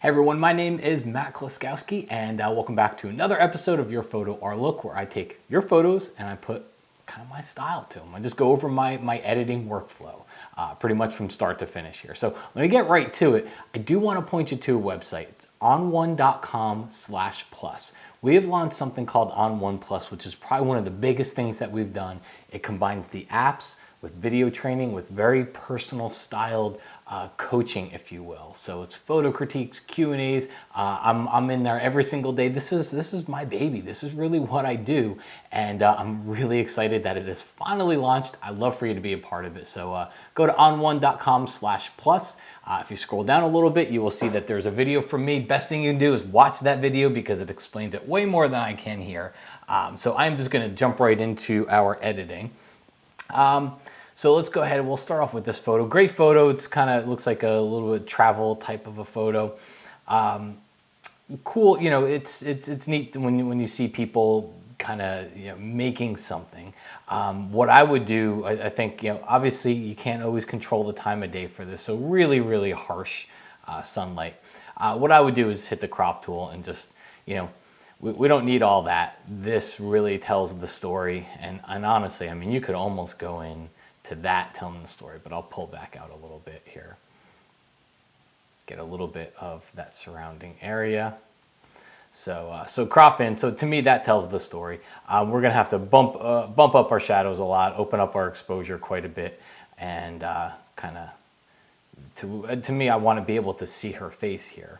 Hey everyone, my name is Matt Kloskowski and welcome back to another episode of Your Photo or Look, where I take your photos and I put kind of my style to them. I just go over my editing workflow pretty much from start to finish here. So when I get right to it, I do want to point you to a website. It's onone.com/plus. We have launched something called onOne Plus, which is probably one of the biggest things that we've done. It combines the apps with video training, with very personal styled coaching, if you will. So it's photo critiques, Q&As. I'm in there every single day. This is my baby. This is really what I do, and I'm really excited that it is finally launched. I'd love for you to be a part of it. So go to onone.com/plus. If you scroll down a little bit, you will see that there's a video from me. Best thing you can do is watch that video because it explains it way more than I can here. So I'm just going to jump right into our editing. So let's go ahead and we'll start off with this photo. Great photo. It's kind of looks like a little bit travel type of a photo. Cool. You know, it's neat when you see people kind of making something. What I would do, I think, obviously you can't always control the time of day for this. So really harsh sunlight. What I would do is hit the crop tool and just, we don't need all that. This really tells the story. And honestly, I mean, you could almost go in to that telling the story, but I'll pull back out a little bit here. Get a little bit of that surrounding area. So crop in. So to me, that tells the story. We're gonna have to bump up our shadows a lot, open up our exposure quite a bit, and kind of, to me, I want to be able to see her face here.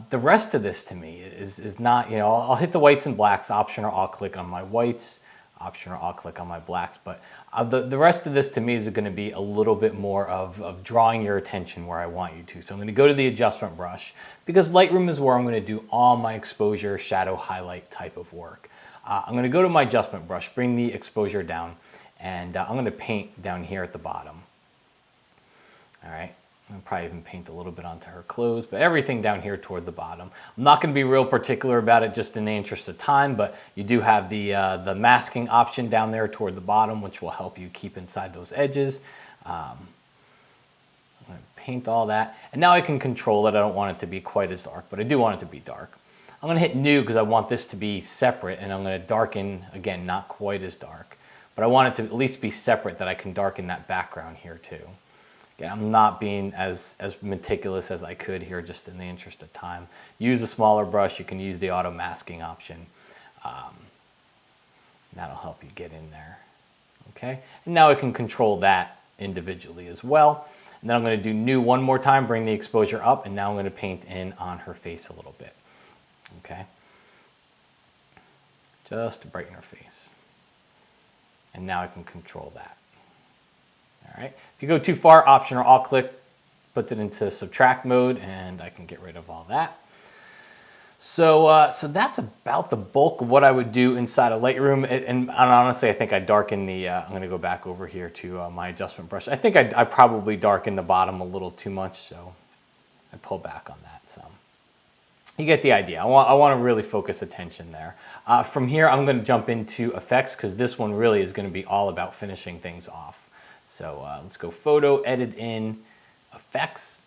The rest of this to me is not, I'll hit the whites and blacks, option, or I'll click on my whites, option, or I'll click on my blacks. But the rest of this to me is going to be a little bit more of drawing your attention where I want you to. So I'm going to go to the adjustment brush because Lightroom is where I'm going to do all my exposure, shadow, highlight type of work. I'm going to go to my adjustment brush, bring the exposure down, and I'm going to paint down here at the bottom. All right. I'll probably even paint a little bit onto her clothes, but everything down here toward the bottom. I'm not going to be real particular about it just in the interest of time, but you do have the masking option down there toward the bottom, which will help you keep inside those edges. I'm going to paint all that, and now I can control it. I don't want it to be quite as dark, but I do want it to be dark. I'm going to hit new because I want this to be separate, and I'm going to darken, again, not quite as dark, but I want it to at least be separate that I can darken that background here too. Again, I'm not being as meticulous as I could here just in the interest of time. Use a smaller brush. You can use the auto masking option. That'll help you get in there. Okay, and now I can control that individually as well. And then I'm going to do new one more time, bring the exposure up, and now I'm going to paint in on her face a little bit. Okay, just to brighten her face. And now I can control that. All right. If you go too far, option or alt click puts it into subtract mode, and I can get rid of all that. So that's about the bulk of what I would do inside of Lightroom. And honestly, I think I darken the. I'm going to go back over here to my adjustment brush. I think I probably darken the bottom a little too much, so I pull back on that some. You get the idea. I want to really focus attention there. From here, I'm going to jump into effects because this one really is going to be all about finishing things off. So let's go photo, edit in, effects.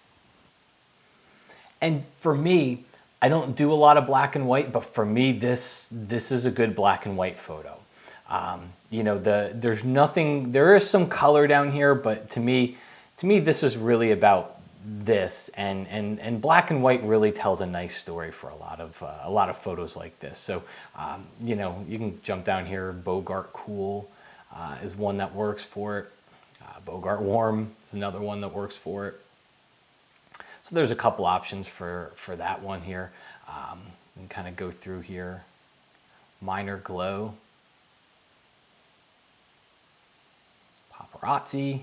And for me, I don't do a lot of black and white, but for me, this is a good black and white photo. There's nothing, there is some color down here, but to me, this is really about this, and black and white really tells a nice story for a lot of photos like this. So, you can jump down here. Bogart Cool is one that works for it. Bogart Warm is another one that works for it. So there's a couple options for that one here. You can kind of go through here. Minor Glow. Paparazzi.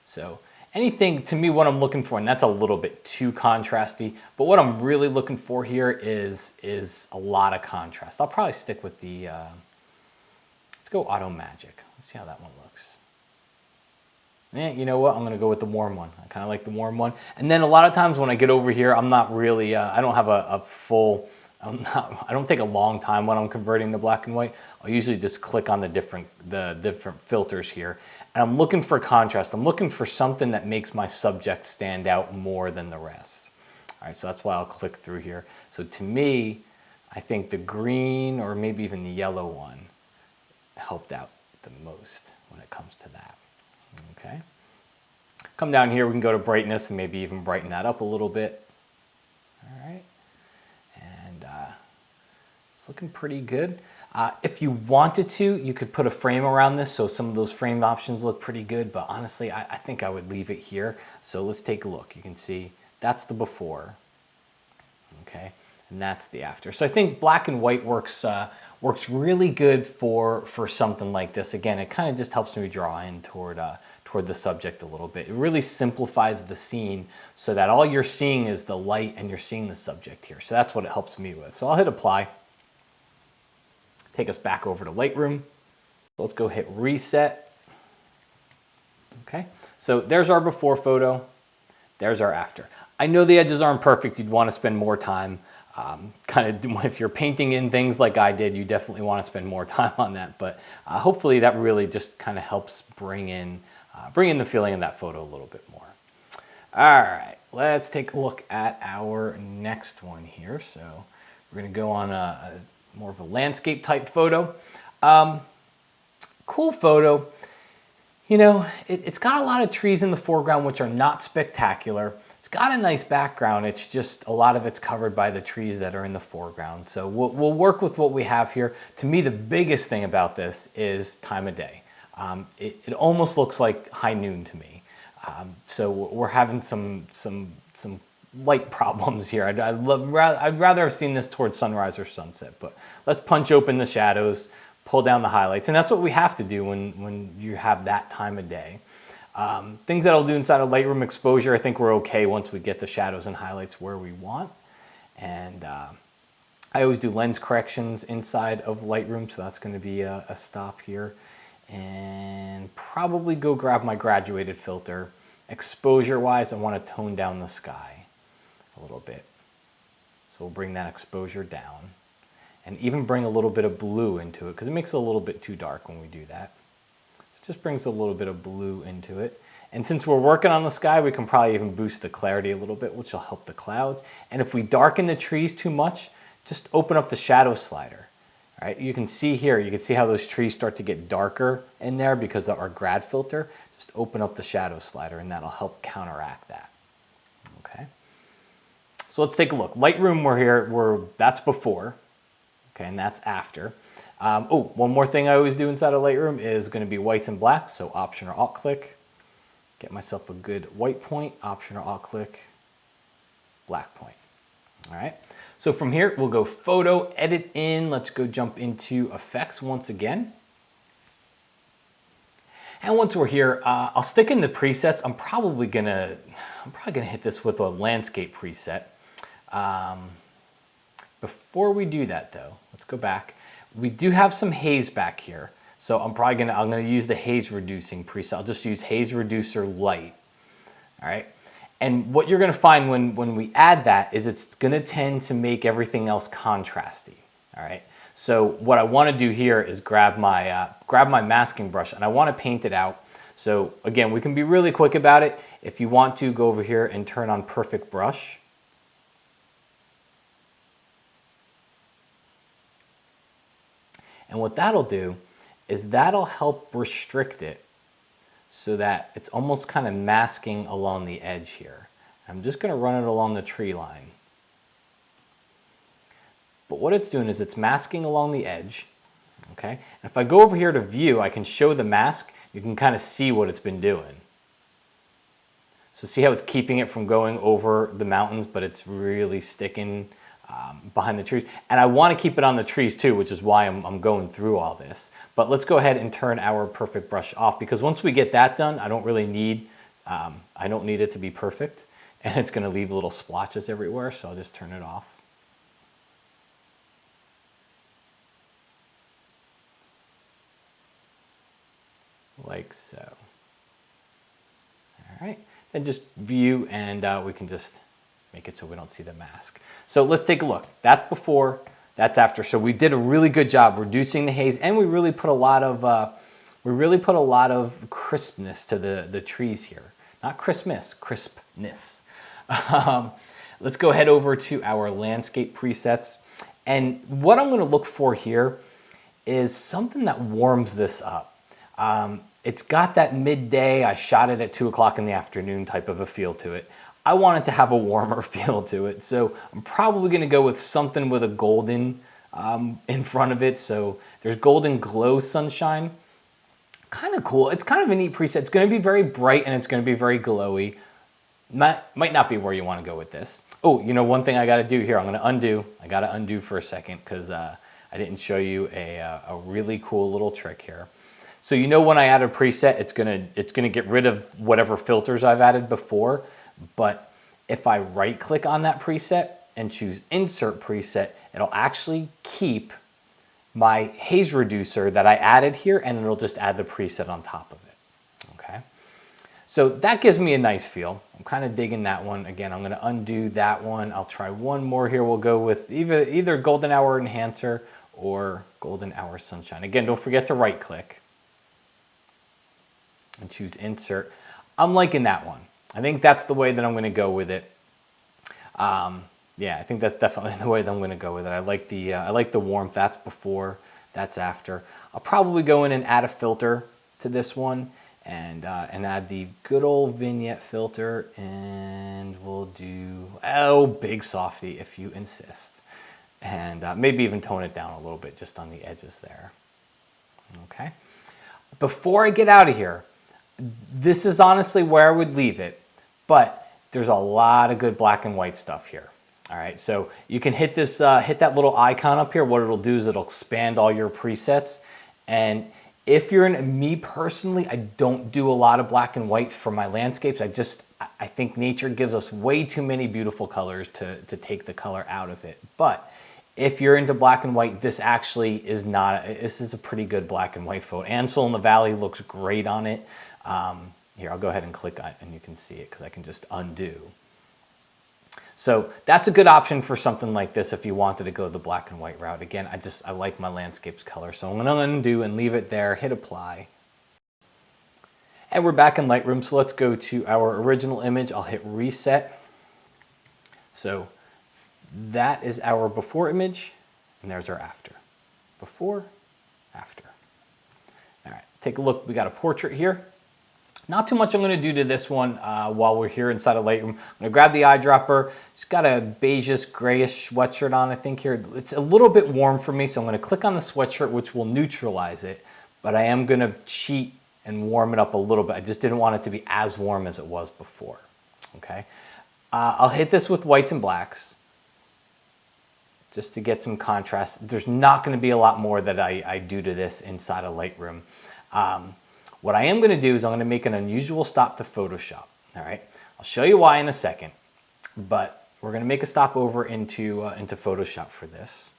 So anything, to me, what I'm looking for, and that's a little bit too contrasty, but what I'm really looking for here is a lot of contrast. I'll probably stick with the, let's go Auto Magic. Let's see how that one looks. You know what? I'm going to go with the warm one. I kind of like the warm one. And then a lot of times when I get over here, I'm not really, I don't have a full, I don't take a long time when I'm converting to black and white. I'll usually just click on the different filters here. And I'm looking for contrast. I'm looking for something that makes my subject stand out more than the rest. All right, so that's why I'll click through here. So to me, I think the green or maybe even the yellow one helped out the most when it comes to that. Okay. Come down here, we can go to brightness and maybe even brighten that up a little bit. All right. And it's looking pretty good. If you wanted to, you could put a frame around this, so some of those frame options look pretty good, but honestly, I think I would leave it here. So let's take a look. You can see that's the before, okay, and that's the after. So I think black and white works really good for something like this. Again, it kind of just helps me draw in toward the subject a little bit. It really simplifies the scene so that all you're seeing is the light and you're seeing the subject here. So that's what it helps me with. So I'll hit apply. Take us back over to Lightroom. So let's go hit reset. Okay, so there's our before photo. There's our after. I know the edges aren't perfect. You'd want to spend more time. If you're painting in things like I did, you definitely want to spend more time on that. But hopefully that really just kind of helps bring in the feeling of that photo a little bit more. All right, let's take a look at our next one here. So we're going to go on a more of a landscape type photo. Cool photo. You know, it's got a lot of trees in the foreground, which are not spectacular. It's got a nice background. It's just a lot of it's covered by the trees that are in the foreground. So we'll work with what we have here. To me, the biggest thing about this is time of day. It almost looks like high noon to me. So we're having some light problems here. I'd rather have seen this towards sunrise or sunset, but let's punch open the shadows, pull down the highlights, and that's what we have to do when you have that time of day. Things that I'll do inside of Lightroom exposure, I think we're okay once we get the shadows and highlights where we want. And I always do lens corrections inside of Lightroom, so that's going to be a stop here. And probably go grab my graduated filter. Exposure-wise, I want to tone down the sky a little bit. So we'll bring that exposure down and even bring a little bit of blue into it because it makes it a little bit too dark when we do that. It just brings a little bit of blue into it. And since we're working on the sky, we can probably even boost the clarity a little bit, which will help the clouds. And if we darken the trees too much, just open up the shadow slider. All right, you can see here, you can see how those trees start to get darker in there because of our grad filter. Just open up the shadow slider and that'll help counteract that. Okay. So let's take a look. Lightroom, that's before, okay, and that's after. One more thing I always do inside of Lightroom is going to be whites and blacks. So Option or Alt click, get myself a good white point. Option or Alt click, black point. All right. So from here, we'll go photo, edit in. Let's go jump into effects once again. And once we're here, I'll stick in the presets. I'm probably gonna hit this with a landscape preset. Before we do that though, let's go back. We do have some haze back here. So I'm gonna use the haze reducing preset. I'll just use haze reducer light. All right. And what you're gonna find when we add that is it's gonna tend to make everything else contrasty. All right. So what I want to do here is grab my masking brush and I want to paint it out. So again, we can be really quick about it. If you want to, go over here and turn on perfect brush. And what that'll do is that'll help restrict it so that it's almost kind of masking along the edge here. I'm just going to run it along the tree line. But what it's doing is it's masking along the edge, okay? And if I go over here to view, I can show the mask. You can kind of see what it's been doing. So see how it's keeping it from going over the mountains, but it's really sticking behind the trees. And I want to keep it on the trees too, which is why I'm going through all this. But let's go ahead and turn our perfect brush off because once we get that done, I don't need it to be perfect. And it's going to leave little splotches everywhere, so I'll just turn it off. Like so. All right, then just view and we can just make it so we don't see the mask. So let's take a look. That's before, that's after. So we did a really good job reducing the haze and we really put a lot of crispness to the trees here. Not Christmas, crispness. Let's go head over to our landscape presets. And what I'm gonna look for here is something that warms this up. It's got that midday, I shot it at 2 o'clock in the afternoon type of a feel to it. I want it to have a warmer feel to it. So I'm probably gonna go with something with a golden in front of it. So there's golden glow sunshine. Kind of cool. It's kind of a neat preset. It's gonna be very bright and it's gonna be very glowy. Might not be where you wanna go with this. Oh, you know, one thing I gotta do here, I'm gonna undo. I gotta undo for a second because I didn't show you a really cool little trick here. So you know when I add a preset, it's gonna get rid of whatever filters I've added before. But if I right click on that preset and choose insert preset, it'll actually keep my haze reducer that I added here, and it'll just add the preset on top of it, okay? So that gives me a nice feel. I'm kind of digging that one. Again, I'm gonna undo that one. I'll try one more here. We'll go with either Golden Hour Enhancer or Golden Hour Sunshine. Again, don't forget to right click and choose insert. I'm liking that one. I think that's the way that I'm gonna go with it. Yeah, I think that's definitely the way that I'm gonna go with it. I like the warmth. That's before, that's after. I'll probably go in and add a filter to this one and add the good old vignette filter, and we'll do, big softy if you insist. And maybe even tone it down a little bit just on the edges there, okay? Before I get out of here, this is honestly where I would leave it, but there's a lot of good black and white stuff here. All right, so you can hit this, hit that little icon up here. What it'll do is it'll expand all your presets. And if you're me personally, I don't do a lot of black and white for my landscapes. I think nature gives us way too many beautiful colors to take the color out of it. But if you're into black and white, this actually is not, this is a pretty good black and white photo. Ansel in the Valley looks great on it. Here, I'll go ahead and click on it and you can see it because I can just undo. So that's a good option for something like this if you wanted to go the black and white route. Again, I like my landscapes color. So I'm gonna undo and leave it there, hit apply. And we're back in Lightroom, so let's go to our original image. I'll hit reset. So that is our before image, and there's our after. Before, after. All right, take a look, we got a portrait here. Not too much I'm gonna do to this one while we're here inside of Lightroom. I'm gonna grab the eyedropper. It's got a beigeish, grayish sweatshirt on, I think here. It's a little bit warm for me, so I'm gonna click on the sweatshirt, which will neutralize it, but I am gonna cheat and warm it up a little bit. I just didn't want it to be as warm as it was before, okay? I'll hit this with whites and blacks just to get some contrast. There's not gonna be a lot more that I do to this inside of Lightroom. What I am going to do is I'm going to make an unusual stop to Photoshop. All right, I'll show you why in a second, but we're going to make a stop over into Photoshop for this.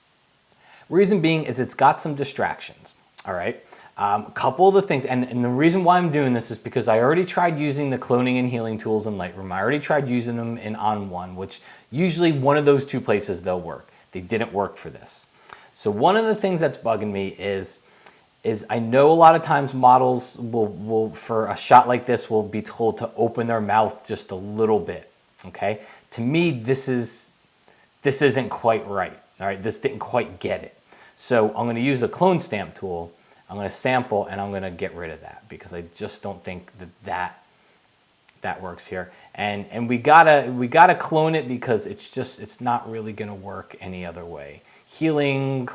Reason being is it's got some distractions. All right, a couple of the things, and the reason why I'm doing this is because I already tried using the cloning and healing tools in Lightroom. I already tried using them in onOne, which usually one of those two places they'll work. They didn't work for this. So one of the things that's bugging me is I know a lot of times models will for a shot like this will be told to open their mouth just a little bit, okay? To me, this isn't quite right, all right? This didn't quite get it. So I'm gonna use the clone stamp tool, I'm gonna sample and I'm gonna get rid of that because I just don't think that works here. And we gotta clone it because it's not really gonna work any other way. Healing,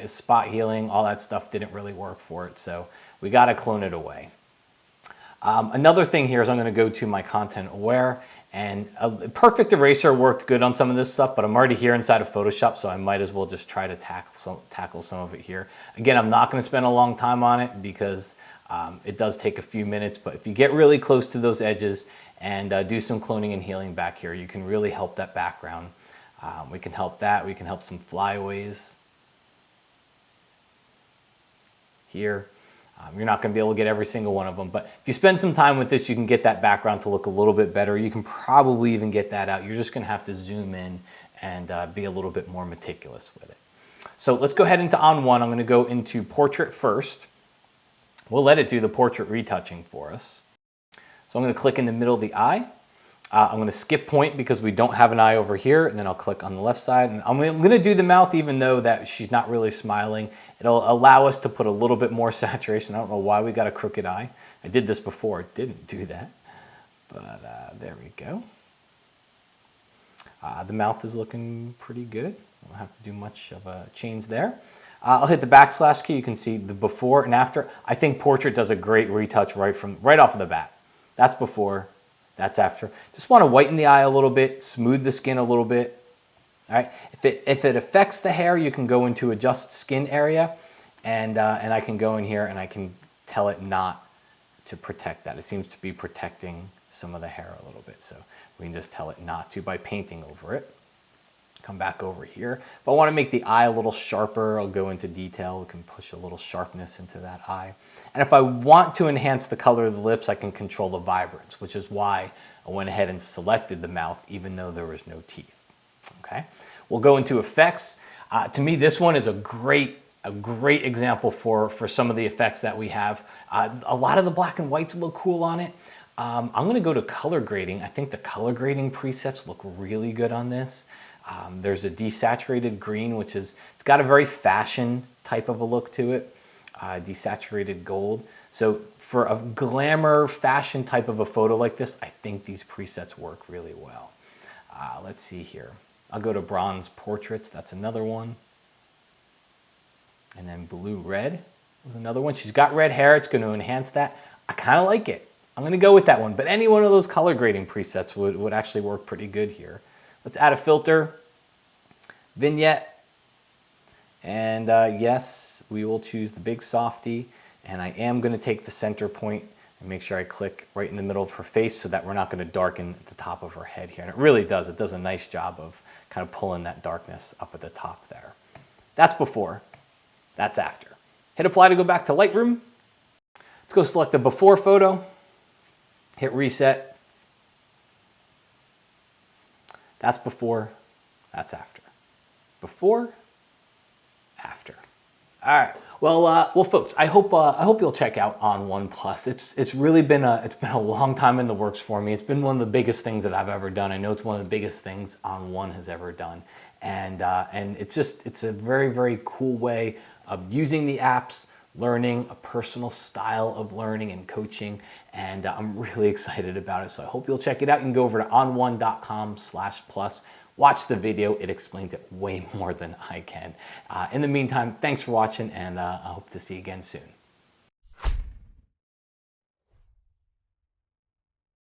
spot healing, all that stuff didn't really work for it, so we got to clone it away. Another thing here is I'm going to go to my content aware, and a perfect eraser worked good on some of this stuff, but I'm already here inside of Photoshop, so I might as well just try to tackle some of it here. Again, I'm not going to spend a long time on it because it does take a few minutes, but if you get really close to those edges and do some cloning and healing back here, you can really help that background. We can help that. We can help some flyaways here. You're not going to be able to get every single one of them, but if you spend some time with this, you can get that background to look a little bit better. You can probably even get that out. You're just going to have to zoom in and be a little bit more meticulous with it. So let's go ahead into onOne. I'm going to go into portrait first. We'll let it do the portrait retouching for us. So I'm going to click in the middle of the eye. I'm going to skip point because we don't have an eye over here, and then I'll click on the left side. And I'm going to do the mouth even though that she's not really smiling. It'll allow us to put a little bit more saturation. I don't know why we got a crooked eye. I did this before. It didn't do that. But there we go. The mouth is looking pretty good. I don't have to do much of a change there. I'll hit the backslash key. You can see the before and after. I think portrait does a great retouch right off of the bat. That's before. That's after. Just want to whiten the eye a little bit, smooth the skin a little bit. All right. If it affects the hair, you can go into adjust skin area, and I can go in here and I can tell it not to protect that. It seems to be protecting some of the hair a little bit, so we can just tell it not to by painting over it. Come back over here. If I want to make the eye a little sharper, I'll go into detail. We can push a little sharpness into that eye. And if I want to enhance the color of the lips, I can control the vibrance, which is why I went ahead and selected the mouth even though there was no teeth. Okay, we'll go into effects. To me, this one is a great example for some of the effects that we have. A lot of the black and whites look cool on it. I'm going to go to color grading. I think the color grading presets look really good on this. There's a desaturated green, which is, it's got a very fashion type of a look to it. Desaturated gold. So for a glamour fashion type of a photo like this, I think these presets work really well. Let's see here. I'll go to bronze portraits. That's another one. And then blue red was another one. She's got red hair. It's going to enhance that. I kind of like it. I'm going to go with that one. But any one of those color grading presets would actually work pretty good here. Let's add a filter, vignette, and yes, we will choose the big softy, and I am going to take the center point and make sure I click right in the middle of her face so that we're not going to darken the top of her head here, and it really does. It does a nice job of kind of pulling that darkness up at the top there. That's before, that's after. Hit apply to go back to Lightroom. Let's go select the before photo, hit reset. That's before, that's after. Before, after. All right. Well, folks, I hope you'll check out onOne Plus. It's really been a long time in the works for me. It's been one of the biggest things that I've ever done. I know it's one of the biggest things onOne has ever done, and it's a very, very cool way of using the apps, learning a personal style of learning and coaching, and I'm really excited about it. So I hope you'll check it out. You can go over to onone.com/plus. Watch the video. It explains it way more than I can. In the meantime, thanks for watching, and I hope to see you again soon.